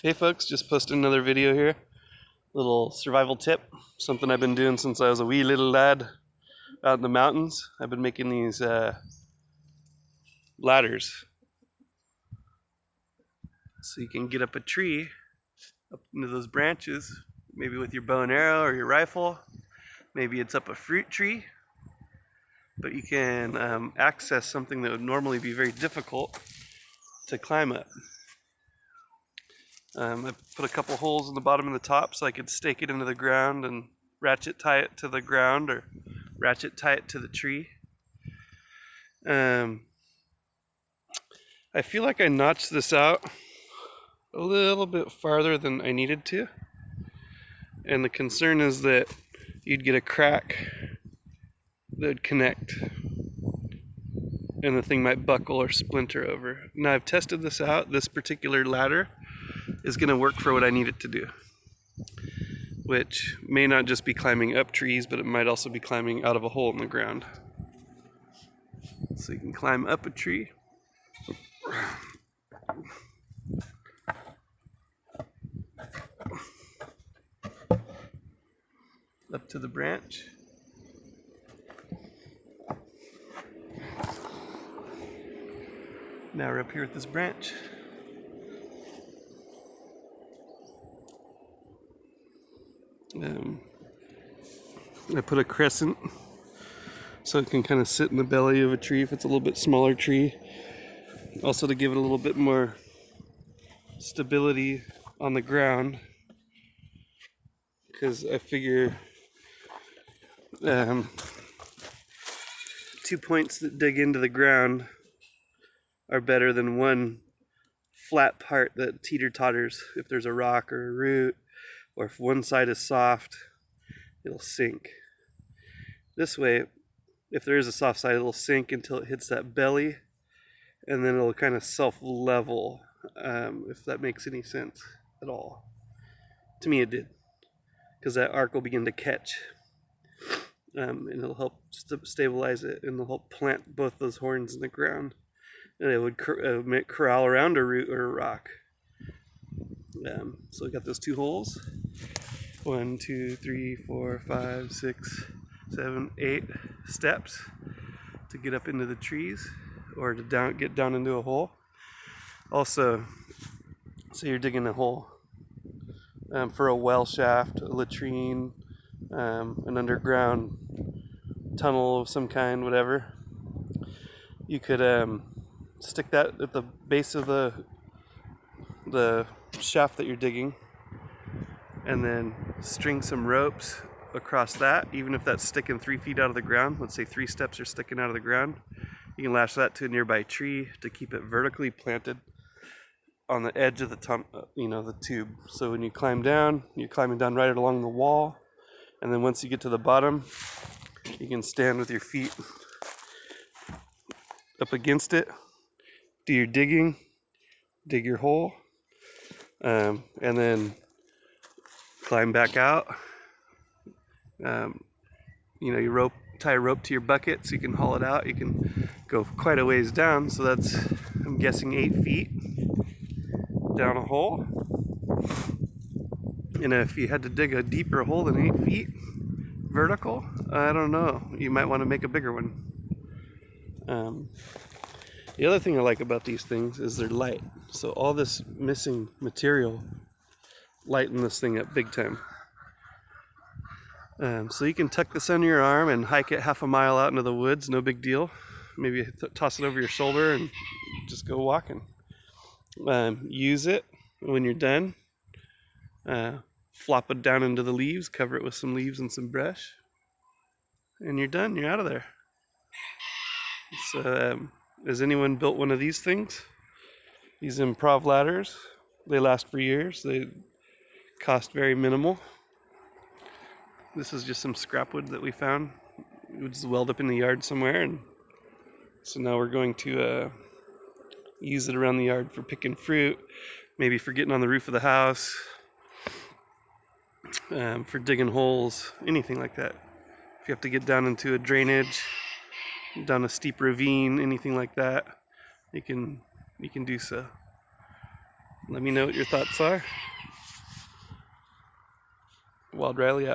Hey folks, just posted another video here. Little survival tip, something I've been doing since I was a wee little lad out in the mountains. I've been making these ladders so you can get up a tree, up into those branches, maybe with your bow and arrow or your rifle. Maybe it's up a fruit tree, but you can access something that would normally be very difficult to climb up. I put a couple holes in the bottom and the top so I could stake it into the ground and ratchet tie it to the ground or ratchet tie it to the tree. I feel like I notched this out a little bit farther than I needed to, and the concern is that you'd get a crack that would connect and the thing might buckle or splinter over. Now I've tested this out. This particular ladder is going to work for what I need it to do, which may not just be climbing up trees, but it might also be climbing out of a hole in the ground. So you can climb up a tree, up to the branch, now we're up here at this branch. I put a crescent so it can kind of sit in the belly of a tree if it's a little bit smaller tree. Also to give it a little bit more stability on the ground, because I figure 2 points that dig into the ground are better than one flat part that teeter-totters. If there's a rock or a root, or if one side is soft, it'll sink. This way, if there is a soft side, it'll sink until it hits that belly, and then it'll kind of self-level, if that makes any sense at all. To me it did, because that arc will begin to catch, and it'll help stabilize it, and it'll help plant both those horns in the ground, and it would corral around a root or a rock. So we got those 2 holes. 1, 2, 3, 4, 5, 6, 7, 8 steps to get up into the trees or to get down into a hole. Also, say you're digging a hole for a well shaft, a latrine, an underground tunnel of some kind, whatever. You could stick that at the base of the shaft that you're digging, and then string some ropes across that, even if that's sticking 3 feet out of the ground. Let's say 3 steps are sticking out of the ground. You can lash that to a nearby tree to keep it vertically planted on the edge of the the tube. So when you climb down, you're climbing down right along the wall, and then once you get to the bottom, you can stand with your feet up against it, do your digging, dig your hole, and then climb back out. You tie a rope to your bucket so you can haul it out. You can go quite a ways down, so that's, I'm guessing, 8 feet down a hole. And if you had to dig a deeper hole than 8 feet vertical, I don't know, you might want to make a bigger one. The other thing I like about these things is they're light. So all this missing material lighten this thing up big time. So you can tuck this under your arm and hike it half a mile out into the woods, no big deal. Maybe toss it over your shoulder and just go walking. Use it when you're done. Flop it down into the leaves, cover it with some leaves and some brush, and you're done. You're out of there. So, has anyone built one of these things? These improv ladders. They last for years. They cost very minimal. This is just some scrap wood that we found. It was welled up in the yard somewhere, and so now we're going to use it around the yard for picking fruit, maybe for getting on the roof of the house, for digging holes, anything like that. If you have to get down into a drainage, down a steep ravine, anything like that, you can do so. Let me know what your thoughts are. Wild Riley out.